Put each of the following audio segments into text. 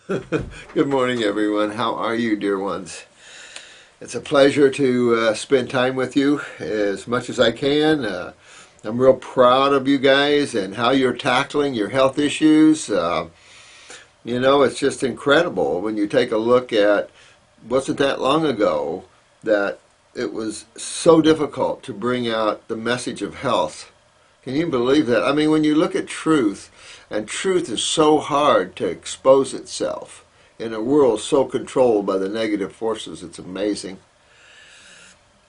Good morning, everyone. How are you, dear ones? It's a pleasure to spend time with you as much as I can. I'm real proud of you guys and how you're tackling your health issues. It's just incredible when you take a look at, wasn't that long ago that it was so difficult to bring out the message of health. Can you believe that? I mean, when you look at truth, and truth is so hard to expose itself in a world so controlled by the negative forces, it's amazing.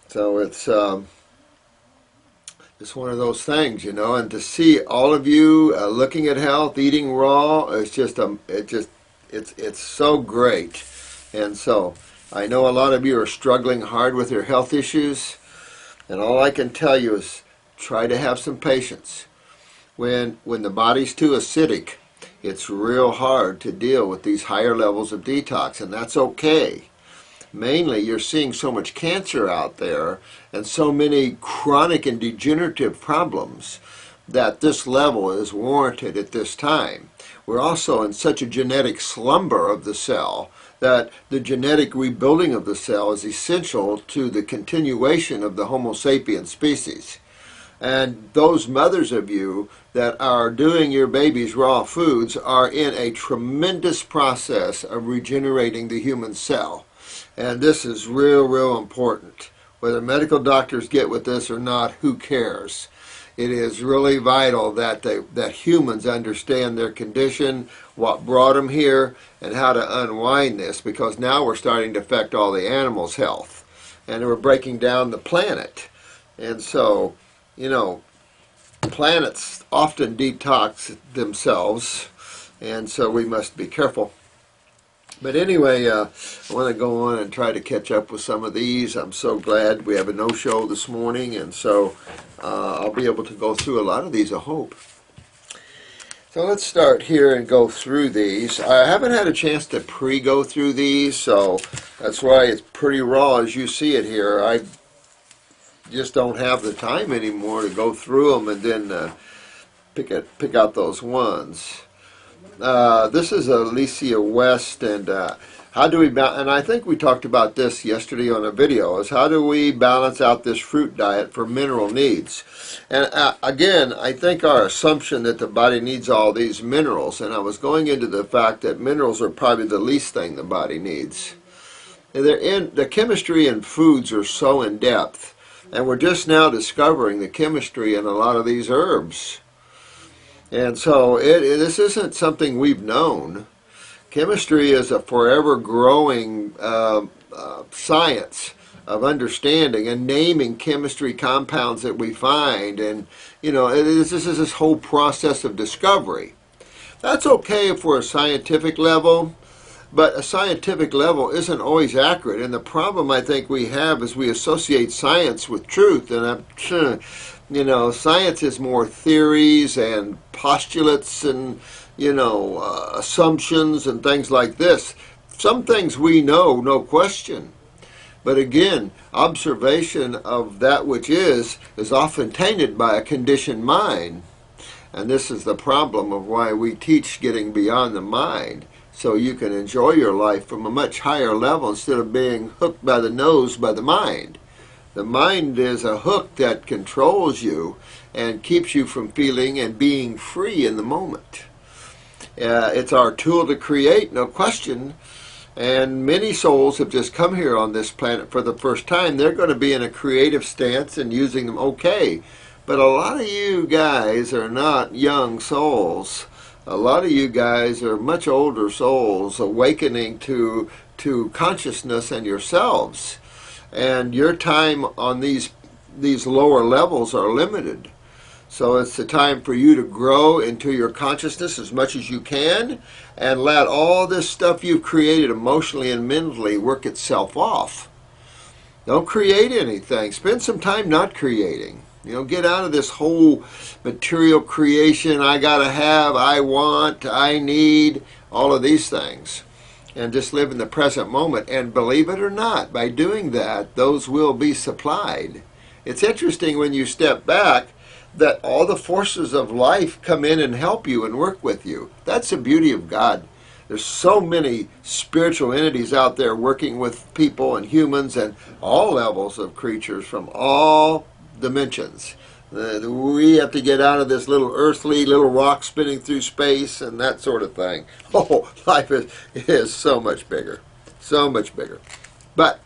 So it's one of those things, and to see all of you looking at health, eating raw, it's so great. And so I know a lot of you are struggling hard with your health issues, and all I can tell you is try to have some patience. When the body's too acidic, it's real hard to deal with these higher levels of detox, and that's okay. Mainly, you're seeing so much cancer out there and so many chronic and degenerative problems that this level is warranted at this time. We're also in such a genetic slumber of the cell that the genetic rebuilding of the cell is essential to the continuation of the Homo sapiens species. And those mothers of you that are doing your baby's raw foods are in a tremendous process of regenerating the human cell. And this is real important. Whether medical doctors get with this or not, who cares? It is really vital that humans understand their condition, what brought them here, and how to unwind this, because now we're starting to affect all the animals' health. And we're breaking down the planet. And so, planets often detox themselves, and so we must be careful. But anyway, I want to go on and try to catch up with some of these. I'm so glad we have a no-show this morning, and so I'll be able to go through a lot of these, I hope. So let's start here and go through these. I haven't had a chance to pre-go through these, so that's why it's pretty raw as you see it here. I just don't have the time anymore to go through them and then pick out those ones. This is Alicia West, and how do we and I think we talked about this yesterday on a video, is how do we balance out this fruit diet for mineral needs? And again, I think our assumption that the body needs all these minerals, and I was going into the fact that minerals are probably the least thing the body needs. And the chemistry in foods are so in depth. And we're just now discovering the chemistry in a lot of these herbs. And so this isn't something we've known. Chemistry is a forever growing science of understanding and naming chemistry compounds that we find. And, this is this whole process of discovery. That's okay if we're a scientific level. But a scientific level isn't always accurate, and the problem I think we have is we associate science with truth, and science is more theories and postulates and assumptions and things like this. Some things we know, no question, but again, observation of that which is often tainted by a conditioned mind, and this is the problem of why we teach getting beyond the mind. So you can enjoy your life from a much higher level instead of being hooked by the nose by the mind. The mind is a hook that controls you and keeps you from feeling and being free in the moment. It's our tool to create, no question. And many souls have just come here on this planet for the first time. They're going to be in a creative stance and using them okay. But a lot of you guys are not young souls. A lot of you guys are much older souls awakening to consciousness and yourselves. And your time on these lower levels are limited. So it's the time for you to grow into your consciousness as much as you can and let all this stuff you've created emotionally and mentally work itself off. Don't create anything. Spend some time not creating. Get out of this whole material creation, I gotta have, I want, I need, all of these things. And just live in the present moment. And believe it or not, by doing that, those will be supplied. It's interesting when you step back that all the forces of life come in and help you and work with you. That's the beauty of God. There's so many spiritual entities out there working with people and humans and all levels of creatures from all dimensions. We have to get out of this little earthly little rock spinning through space and that sort of thing. Oh, life is so much bigger. So much bigger. But,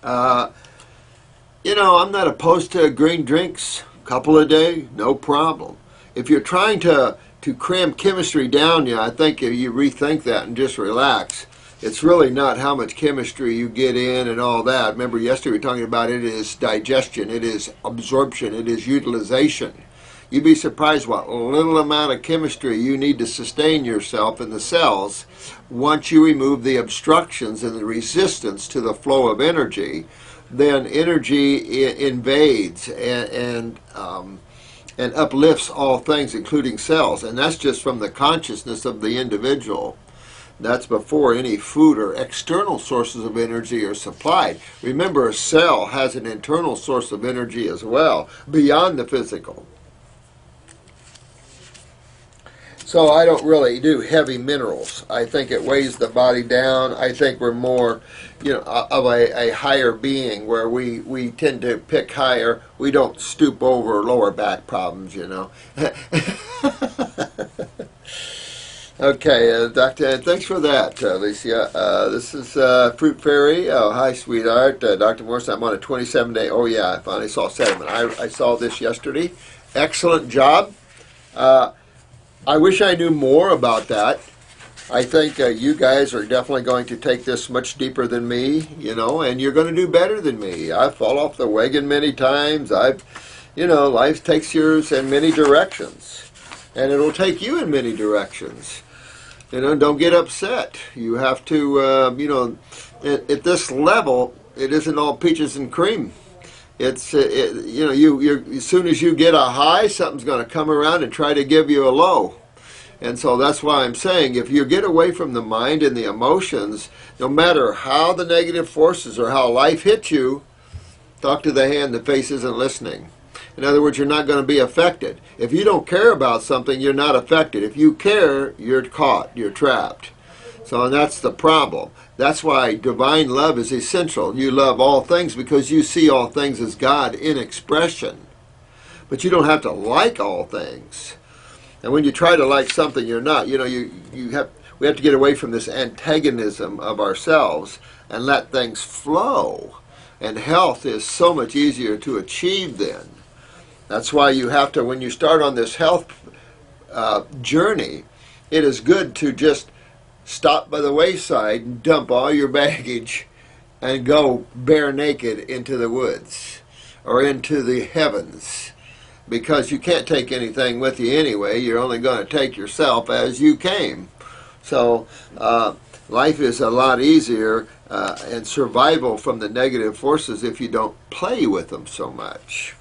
you know, I'm not opposed to green drinks. A couple a day, no problem. If you're trying to cram chemistry down you, I think if you rethink that and just relax. It's really not how much chemistry you get in and all that. Remember, yesterday we were talking about it is digestion, it is absorption, it is utilization. You'd be surprised what little amount of chemistry you need to sustain yourself in the cells once you remove the obstructions and the resistance to the flow of energy. Then energy invades and uplifts all things, including cells. And that's just from the consciousness of the individual. That's before any food or external sources of energy are supplied. Remember, a cell has an internal source of energy as well, beyond the physical. So I don't really do heavy minerals. I think it weighs the body down. I think we're more, you know, of a higher being where we tend to pick higher. We don't stoop over lower back problems, you know. Okay, Doctor, thanks for that, Alicia. This is Fruit Fairy. Oh, hi, sweetheart. Dr. Morris, I'm on a 27-day. Oh, yeah, I finally saw sediment. I saw this yesterday. Excellent job. I wish I knew more about that. I think you guys are definitely going to take this much deeper than me, you know, and you're going to do better than me. I've fallen off the wagon many times. You know, life takes yours in many directions, and it'll take you in many directions. You know, don't get upset. You have to, you know, at this level, it isn't all peaches and cream. It's, you know, you're, as soon as you get a high, something's going to come around and try to give you a low. And so that's why I'm saying, if you get away from the mind and the emotions, no matter how the negative forces or how life hits you, talk to the hand, the face isn't listening. In other words, you're not going to be affected. If you don't care about something, you're not affected. If you care, you're caught, you're trapped. So, and that's the problem. That's why divine love is essential. You love all things because you see all things as God in expression. But you don't have to like all things. And when you try to like something you're not, you know, we have to get away from this antagonism of ourselves and let things flow. And health is so much easier to achieve then. That's why you have to, when you start on this health journey, it is good to just stop by the wayside and dump all your baggage and go bare naked into the woods or into the heavens, because you can't take anything with you anyway. You're only going to take yourself as you came. So life is a lot easier and survival from the negative forces if you don't play with them so much.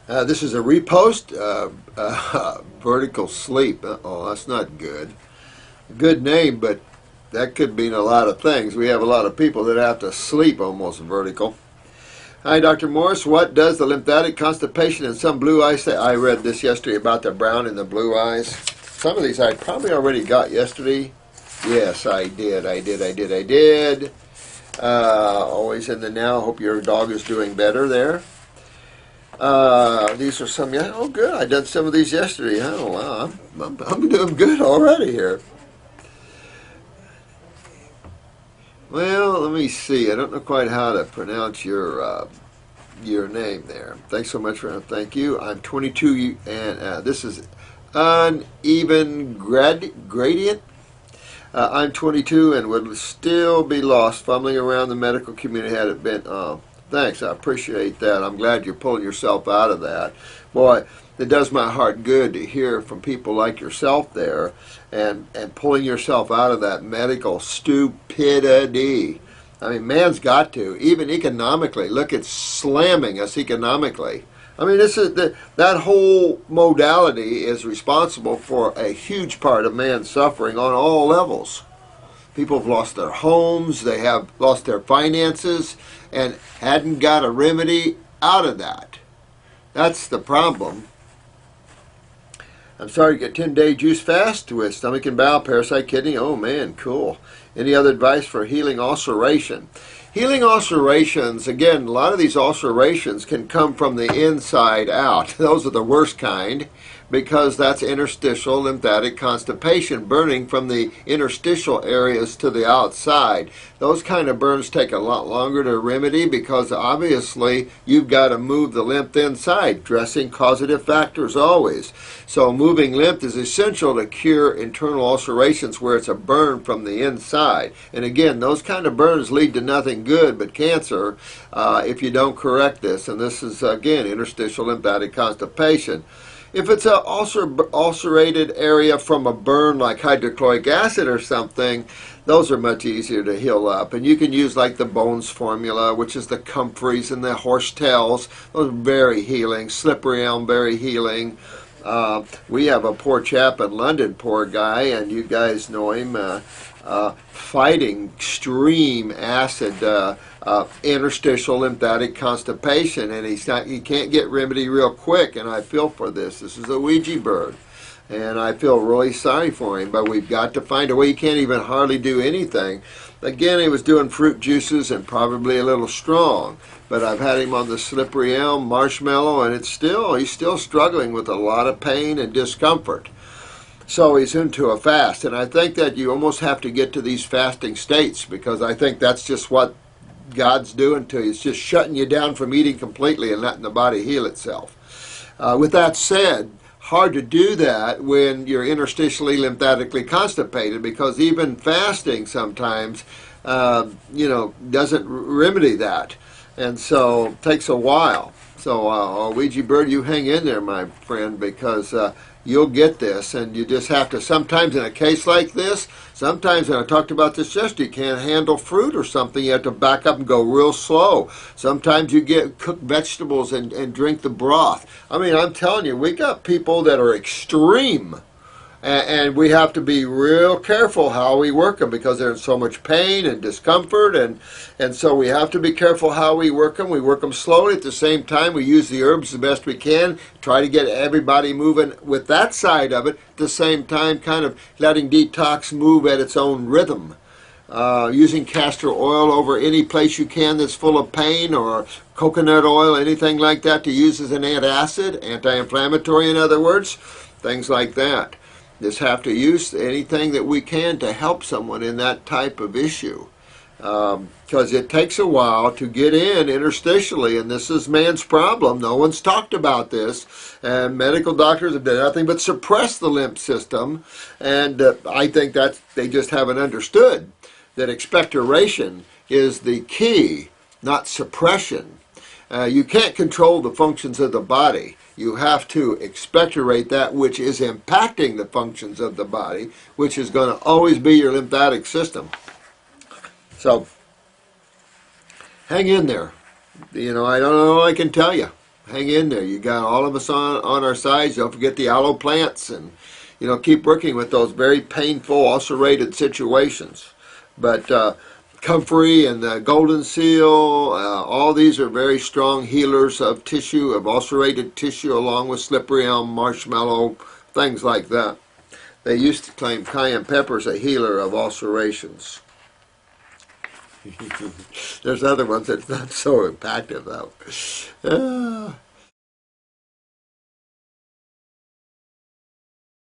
This is a repost, vertical sleep. Oh, that's not good. Good name, but that could mean a lot of things. We have a lot of people that have to sleep almost vertical. Hi, Dr. Morris. What does the lymphatic constipation and some blue eyes say? I read this yesterday about the brown and the blue eyes. Some of these I probably already got yesterday. Yes, I did. Always in the now. Hope your dog is doing better there. These are some, yeah, oh good, I done some of these yesterday. Oh wow, I'm doing good already here. Well, let me see, I don't know quite how to pronounce your name there. Thanks so much for, thank you. I'm 22 and this is uneven gradient. I'm 22 and would still be lost fumbling around the medical community had it been, thanks, I appreciate that. I'm glad you're pulling yourself out of that. Boy, it does my heart good to hear from people like yourself there and pulling yourself out of that medical stupidity. I mean, man's got to, even economically. Look, it's slamming us economically. I mean, this is that whole modality is responsible for a huge part of man's suffering on all levels. People have lost their homes, they have lost their finances, and hadn't got a remedy out of that. That's the problem. I'm sorry to get 10-day juice fast with stomach and bowel, parasite, kidney. Oh man, cool. Any other advice for healing ulceration? Healing ulcerations, again, a lot of these ulcerations can come from the inside out. Those are the worst kind, because that's interstitial lymphatic constipation, burning from the interstitial areas to the outside. Those kind of burns take a lot longer to remedy because obviously you've got to move the lymph inside, dressing causative factors always. So moving lymph is essential to cure internal ulcerations where it's a burn from the inside. And again, those kind of burns lead to nothing good but cancer if you don't correct this. And this is, again, interstitial lymphatic constipation. If it's an ulcerated area from a burn like hydrochloric acid or something, those are much easier to heal up. And you can use like the Bones formula, which is the comfreys and the horsetails. Those are very healing. Slippery elm, very healing. We have a poor chap in London, poor guy, and you guys know him, fighting extreme acid interstitial lymphatic constipation, and he can't get remedy real quick, and I feel for this. This is a Ouija board, and I feel really sorry for him, but we've got to find a way. He can't even hardly do anything. Again, he was doing fruit juices and probably a little strong, but I've had him on the slippery elm, marshmallow, and he's still struggling with a lot of pain and discomfort. So he's into a fast, and I think that you almost have to get to these fasting states, because I think that's just what God's doing to you. It's just shutting you down from eating completely and letting the body heal itself. With that said, hard to do that when you're interstitially lymphatically constipated, because even fasting sometimes, doesn't remedy that. And so it takes a while. So Ouija bird, you hang in there, my friend, because you'll get this, and you just have to, sometimes in a case like this, sometimes, and I talked about this yesterday, you can't handle fruit or something, you have to back up and go real slow. Sometimes you get cooked vegetables and drink the broth. I mean, I'm telling you, we got people that are extreme, and we have to be real careful how we work them, because they're in so much pain and discomfort, and so we have to be careful how we work them. We work them slowly. At the same time, we use the herbs the best we can, try to get everybody moving with that side of it. At the same time, kind of letting Detox move at its own rhythm. Using castor oil over any place you can that's full of pain, or coconut oil, anything like that, to use as an antacid, anti-inflammatory in other words, things like that. Just have to use anything that we can to help someone in that type of issue, because it takes a while to get in interstitially, and this is man's problem. No one's talked about this, and medical doctors have done nothing but suppress the lymph system, and I think that they just haven't understood that expectoration is the key, not suppression. You can't control the functions of the body. You have to expectorate that which is impacting the functions of the body, which is going to always be your lymphatic system. So, hang in there. I don't know what I can tell you. Hang in there. You got all of us on our sides. Don't forget the aloe plants, and keep working with those very painful ulcerated situations. But comfrey and the golden seal, all these are very strong healers of tissue, of ulcerated tissue, along with slippery elm, marshmallow, things like that. They used to claim cayenne pepper is a healer of ulcerations. There's other ones that's not so impactful, though.